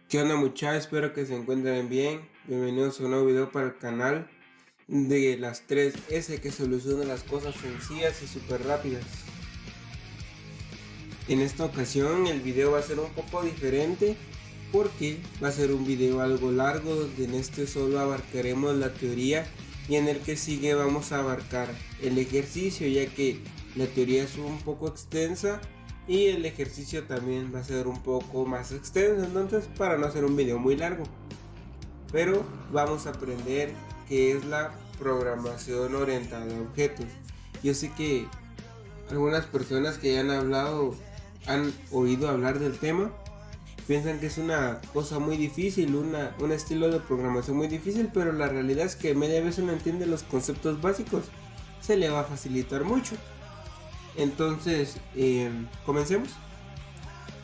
¿Qué onda muchachos? Espero que se encuentren bien. Bienvenidos a un nuevo video para el canal de las 3S que solucionan las cosas sencillas y súper rápidas. En esta ocasión el video va a ser un poco diferente porque va a ser un video algo largo donde en este solo abarcaremos la teoría y en el que sigue vamos a abarcar el ejercicio, ya que la teoría es un poco extensa y el ejercicio también va a ser un poco más extenso, entonces para no hacer un video muy largo, pero vamos a aprender qué es la programación orientada a objetos. Yo sé que algunas personas que ya han oído hablar del tema, piensan que es una cosa muy difícil, un estilo de programación muy difícil, pero la realidad es que media vez uno entiende los conceptos básicos, se le va a facilitar mucho. Entonces, comencemos.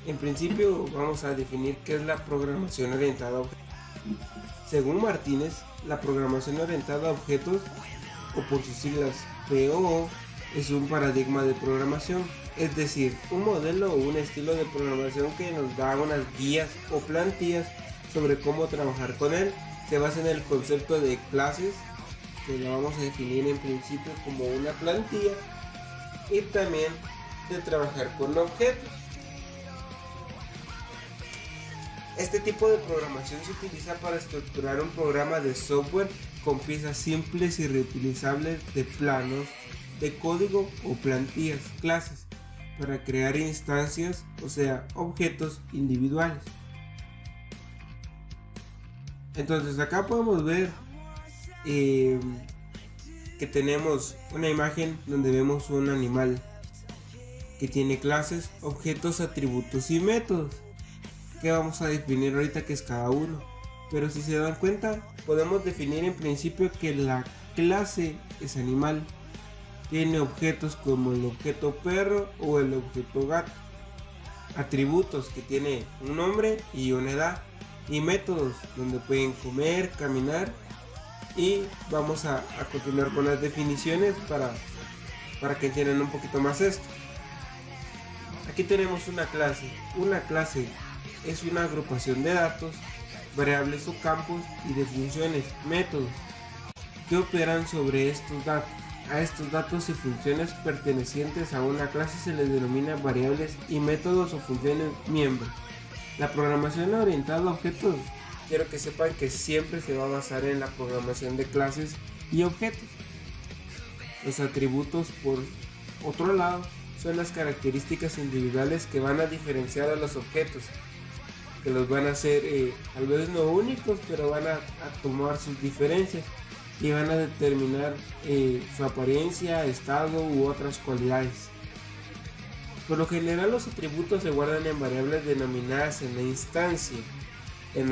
En principio vamos a definir qué es la programación orientada a objetos. Según Martínez, la programación orientada a objetos, o por sus siglas POO, es un paradigma de programación, es decir, un modelo o un estilo de programación que nos da unas guías o plantillas sobre cómo trabajar con él. Se basa en el concepto de clases, que lo vamos a definir en principio como una plantilla, y también de trabajar con objetos. Este tipo de programación se utiliza para estructurar un programa de software con piezas simples y reutilizables de planos de código o plantillas, clases, para crear instancias, o sea, objetos individuales. Entonces acá podemos ver que tenemos una imagen donde vemos un animal que tiene clases, objetos, atributos y métodos, que vamos a definir ahorita que es cada uno. Pero si se dan cuenta, podemos definir en principio que la clase es animal, tiene objetos como el objeto perro o el objeto gato, atributos que tiene un nombre y una edad, y métodos donde pueden comer, caminar. Y vamos a continuar con las definiciones para que entiendan un poquito más esto. Aquí tenemos una clase. Una clase es una agrupación de datos, variables o campos y de funciones, métodos, que operan sobre estos datos. A estos datos y funciones pertenecientes a una clase se les denomina variables y métodos o funciones miembros. La programación orientada a objetos, quiero que sepan que siempre se va a basar en la programación de clases y objetos. Los atributos, por otro lado, son las características individuales que van a diferenciar a los objetos, que los van a hacer tal vez no únicos, pero van a tomar sus diferencias y van a determinar su apariencia, estado u otras cualidades. Por lo general los atributos se guardan en variables denominadas en la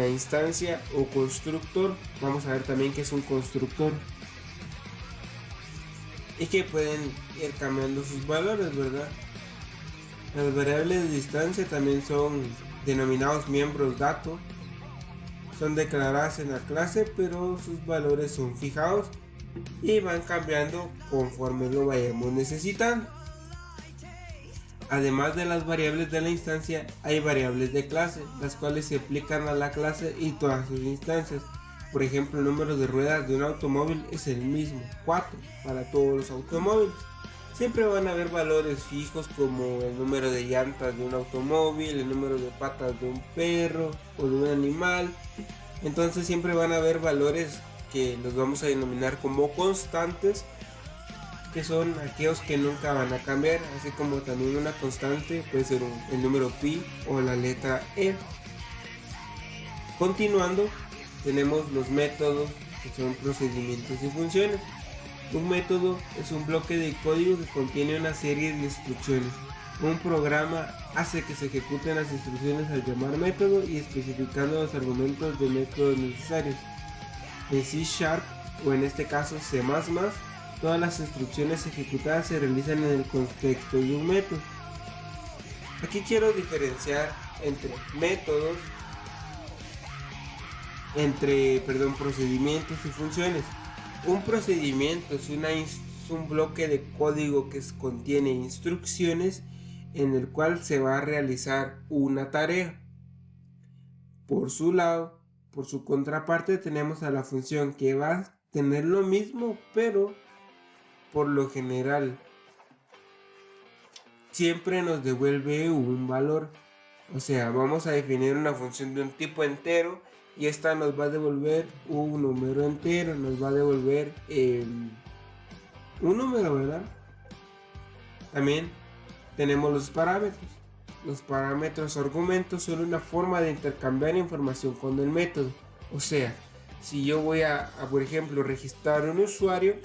instancia o constructor. Vamos a ver también qué es un constructor y que pueden ir cambiando sus valores, ¿verdad? Las variables de instancia también son denominados miembros dato, son declaradas en la clase, pero sus valores son fijados y van cambiando conforme lo vayamos necesitando. Además de las variables de la instancia, hay variables de clase, las cuales se aplican a la clase y todas sus instancias. Por ejemplo, el número de ruedas de un automóvil es el mismo, 4, para todos los automóviles. Siempre van a haber valores fijos como el número de llantas de un automóvil, el número de patas de un perro o de un animal. Entonces siempre van a haber valores que los vamos a denominar como constantes, que son aquellos que nunca van a cambiar, así como también una constante puede ser el número pi o la letra e. Continuando, tenemos los métodos, que son procedimientos y funciones. Un método es un bloque de código que contiene una serie de instrucciones. Un programa hace que se ejecuten las instrucciones al llamar método y especificando los argumentos de métodos necesarios. En C# o en este caso C++, todas las instrucciones ejecutadas se realizan en el contexto de un método. Aquí quiero diferenciar entre métodos, procedimientos y funciones. Un procedimiento es un bloque de código que contiene instrucciones en el cual se va a realizar una tarea. Por su lado, por su contraparte, tenemos a la función que va a tener lo mismo, pero por lo general siempre nos devuelve un valor. O sea, vamos a definir una función de un tipo entero y esta nos va a devolver un número entero, nos va a devolver un número, ¿verdad? También tenemos los parámetros. Los parámetros o argumentos son una forma de intercambiar información con el método. O sea, si yo voy a por ejemplo, registrar un usuario,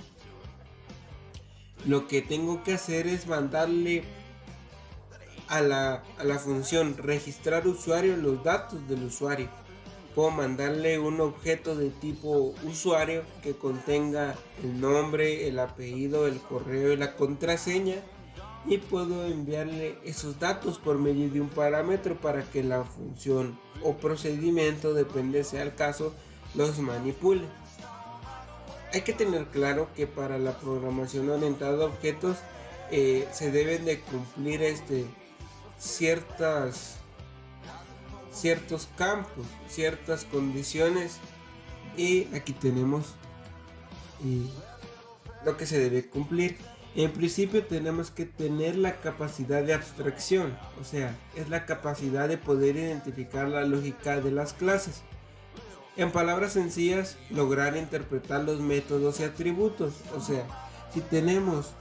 lo que tengo que hacer es mandarle a la función registrar usuario los datos del usuario. Puedo mandarle un objeto de tipo usuario que contenga el nombre, el apellido, el correo y la contraseña, y puedo enviarle esos datos por medio de un parámetro para que la función o procedimiento, depende sea el caso, los manipule. Hay que tener claro que para la programación orientada a objetos se deben de cumplir ciertos campos, ciertas condiciones, y aquí tenemos lo que se debe cumplir. En principio tenemos que tener la capacidad de abstracción, o sea, es la capacidad de poder identificar la lógica de las clases. En palabras sencillas, lograr interpretar los métodos y atributos. O sea, si tenemos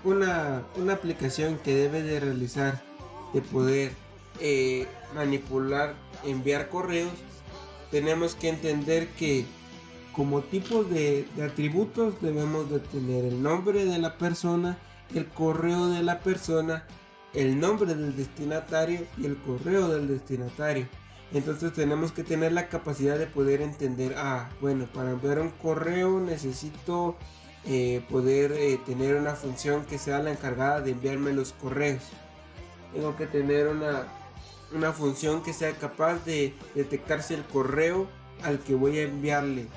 una aplicación que debe de realizar, de poder manipular, enviar correos, tenemos que entender que como tipos de atributos debemos de tener el nombre de la persona, el correo de la persona, el nombre del destinatario y el correo del destinatario. Entonces tenemos que tener la capacidad de poder entender, bueno, para enviar un correo necesito poder tener una función que sea la encargada de enviarme los correos. Tengo que tener una función que sea capaz de detectar si el correo al que voy a enviarle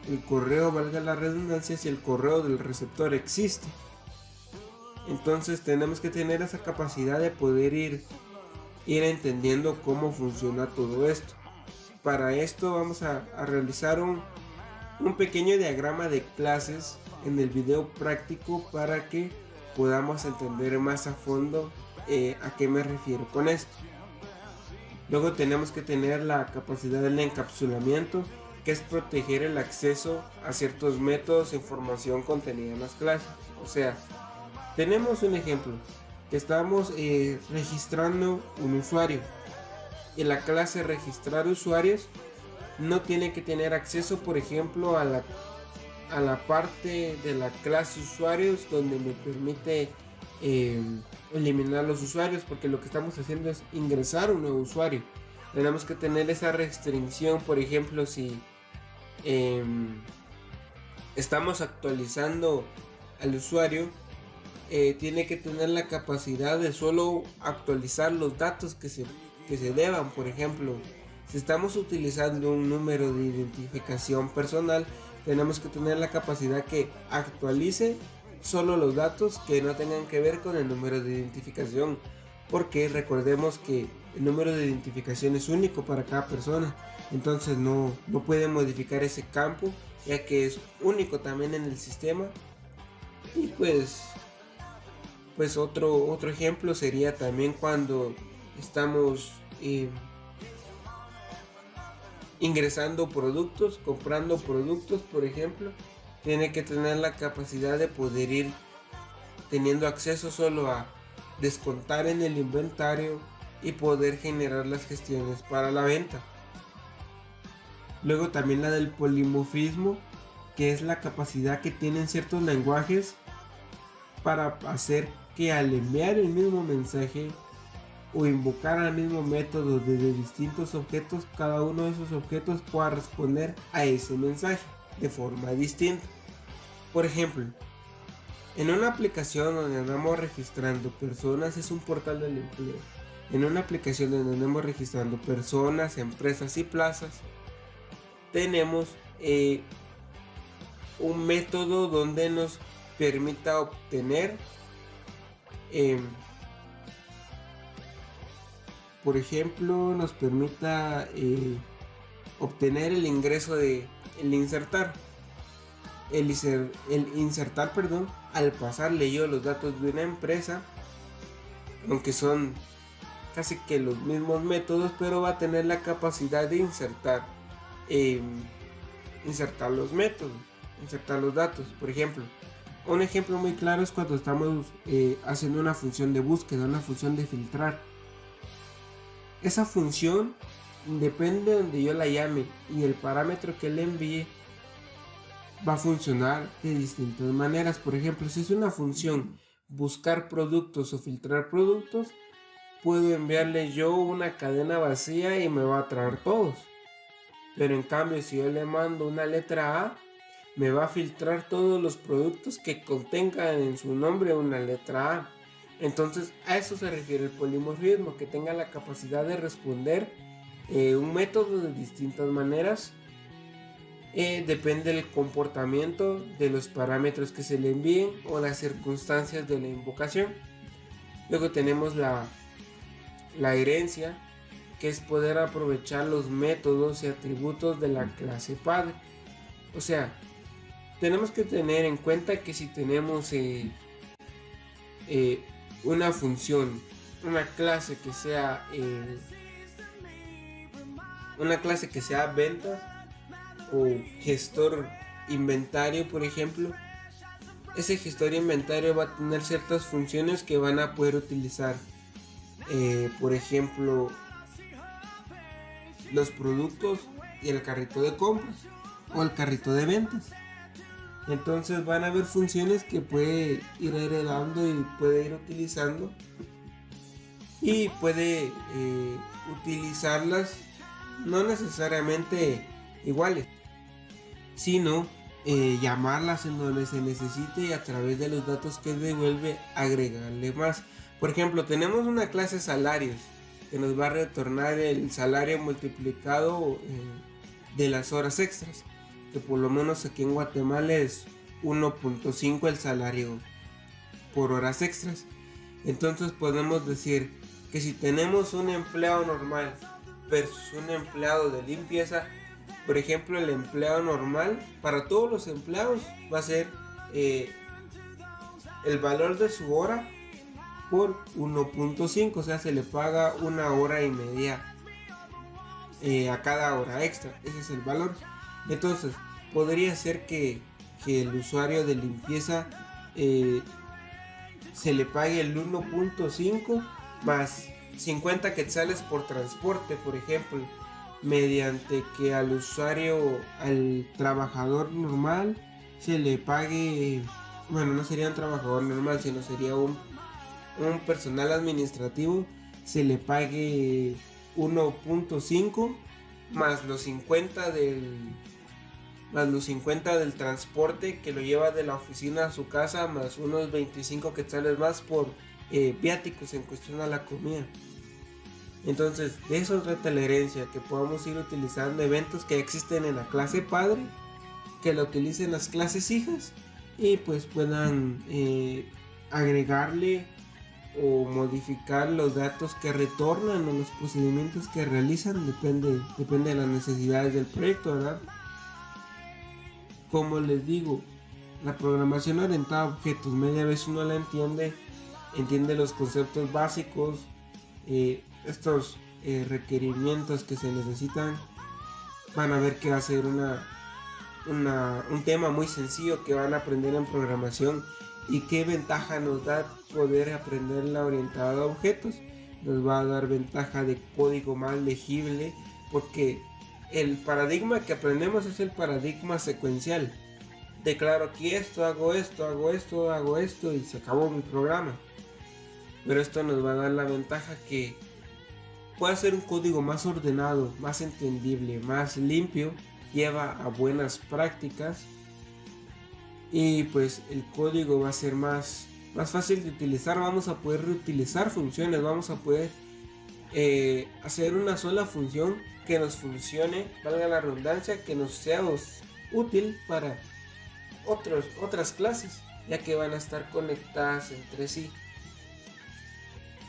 el correo, valga la redundancia, si el correo del receptor existe. Entonces tenemos que tener esa capacidad de poder ir entendiendo cómo funciona todo esto. Para esto vamos a realizar un pequeño diagrama de clases en el video práctico para que podamos entender más a fondo a qué me refiero con esto. Luego tenemos que tener la capacidad del encapsulamiento, que es proteger el acceso a ciertos métodos e información contenida en las clases. O sea, tenemos un ejemplo, que estamos registrando un usuario, y la clase registrar usuarios no tiene que tener acceso, por ejemplo, a la parte de la clase usuarios donde me permite eliminar los usuarios, porque lo que estamos haciendo es ingresar un nuevo usuario. Tenemos que tener esa restricción, por ejemplo, si estamos actualizando al usuario, tiene que tener la capacidad de solo actualizar los datos que se deban. Por ejemplo, si estamos utilizando un número de identificación personal, tenemos que tener la capacidad que actualice solo los datos que no tengan que ver con el número de identificación, porque recordemos que el número de identificación es único para cada persona. Entonces no puede modificar ese campo, ya que es único también en el sistema. Y pues otro ejemplo sería también cuando estamos ingresando productos, comprando productos, por ejemplo. Tiene que tener la capacidad de poder ir teniendo acceso solo a descontar en el inventario y poder generar las gestiones para la venta. Luego también la del polimorfismo, que es la capacidad que tienen ciertos lenguajes para hacer que al enviar el mismo mensaje o invocar al mismo método desde distintos objetos, cada uno de esos objetos pueda responder a ese mensaje de forma distinta. Por ejemplo, en una aplicación donde andamos registrando personas, es un portal del empleo. En una aplicación donde andamos registrando personas, empresas y plazas, tenemos un método donde nos permita obtener por ejemplo, nos permita obtener el ingreso de el insertar. El insertar, perdón, al pasarle yo los datos de una empresa, aunque son casi que los mismos métodos, pero va a tener la capacidad de insertar los métodos, insertar los datos. Por ejemplo, un ejemplo muy claro es cuando estamos haciendo una función de búsqueda, una función de filtrar. Esa función, depende de donde yo la llame y el parámetro que le envíe, va a funcionar de distintas maneras. Por ejemplo, si es una función buscar productos o filtrar productos, puedo enviarle yo una cadena vacía y me va a traer todos. Pero en cambio, si yo le mando una letra A, me va a filtrar todos los productos que contengan en su nombre una letra A. Entonces, a eso se refiere el polimorfismo, que tenga la capacidad de responder un método de distintas maneras. Depende del comportamiento de los parámetros que se le envíen o las circunstancias de la invocación. Luego tenemos la herencia, que es poder aprovechar los métodos y atributos de la clase padre. O sea, tenemos que tener en cuenta que si tenemos una función, una clase que sea ventas o gestor inventario, por ejemplo, ese gestor inventario va a tener ciertas funciones que van a poder utilizar, por ejemplo, los productos y el carrito de compras o el carrito de ventas. Entonces van a haber funciones que puede ir heredando y puede ir utilizando, y puede utilizarlas no necesariamente iguales, sino llamarlas en donde se necesite y a través de los datos que devuelve agregarle más. Por ejemplo, tenemos una clase salarios que nos va a retornar el salario multiplicado de las horas extras, que por lo menos aquí en Guatemala es 1.5 el salario por horas extras. Entonces podemos decir que si tenemos un empleado normal versus un empleado de limpieza, por ejemplo, el empleado normal para todos los empleados va a ser el valor de su hora por 1.5, o sea, se le paga 1 hora y media a cada hora extra. Ese es el valor. Entonces podría ser que el usuario de limpieza se le pague el 1.5 más 50 quetzales por transporte, por ejemplo, mediante que al trabajador normal se le pague, bueno, no sería un trabajador normal, sino sería un personal administrativo, se le pague 1.5 más los 50 del transporte que lo lleva de la oficina a su casa, más unos 25 quetzales más por viáticos en cuestión a la comida. Entonces, de eso trata la herencia, que podamos ir utilizando eventos que existen en la clase padre, que lo utilicen las clases hijas y pues puedan agregarle o modificar los datos que retornan o los procedimientos que realizan. Depende de las necesidades del proyecto, ¿verdad? Como les digo, la programación orientada a objetos, media vez uno la entiende los conceptos básicos, estos requerimientos que se necesitan, van a ver que va a ser un tema muy sencillo que van a aprender en programación. Y qué ventaja nos da poder aprenderla orientada a objetos. Nos va a dar ventaja de código más legible, porque el paradigma que aprendemos es el paradigma secuencial. Declaro aquí esto, hago esto, hago esto, hago esto y se acabó mi programa. Pero esto nos va a dar la ventaja que puede ser un código más ordenado, más entendible, más limpio, lleva a buenas prácticas. Y pues el código va a ser más fácil de utilizar. Vamos a poder reutilizar funciones, vamos a poder hacer una sola función que nos funcione, valga la redundancia, que nos sea útil para otras clases, ya que van a estar conectadas entre sí.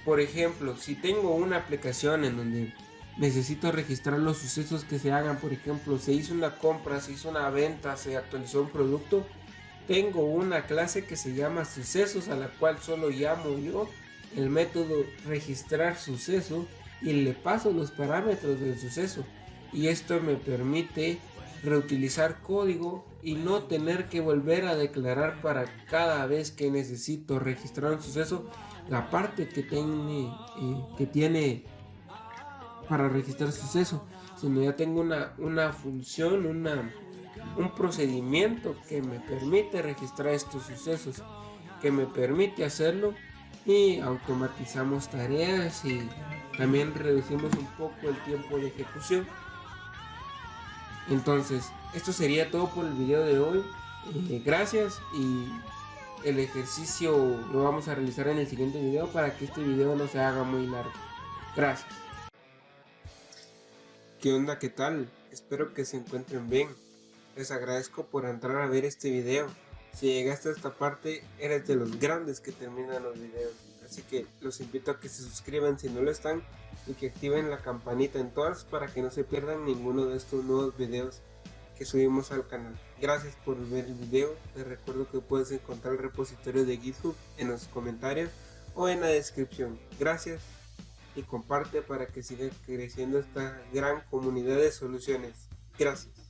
Por ejemplo, si tengo una aplicación en donde necesito registrar los sucesos que se hagan, por ejemplo, se hizo una compra, se hizo una venta, se actualizó un producto, tengo una clase que se llama sucesos, a la cual solo llamo yo el método registrar suceso y le paso los parámetros del suceso, y esto me permite reutilizar código y no tener que volver a declarar para cada vez que necesito registrar un suceso la parte que tiene para registrar suceso, sino ya tengo una función, un procedimiento que me permite registrar estos sucesos, que me permite hacerlo, y automatizamos tareas y también reducimos un poco el tiempo de ejecución. Entonces, esto sería todo por el video de hoy. Gracias, y el ejercicio lo vamos a realizar en el siguiente video para que este video no se haga muy largo. Gracias. ¿Qué onda? ¿Qué tal? Espero que se encuentren bien. Les agradezco por entrar a ver este video. Si llegaste a esta parte, eres de los grandes que terminan los videos. Así que los invito a que se suscriban si no lo están y que activen la campanita en todas para que no se pierdan ninguno de estos nuevos videos que subimos al canal. Gracias por ver el video. Les recuerdo que puedes encontrar el repositorio de GitHub en los comentarios o en la descripción. Gracias, y comparte para que siga creciendo esta gran comunidad de soluciones. Gracias.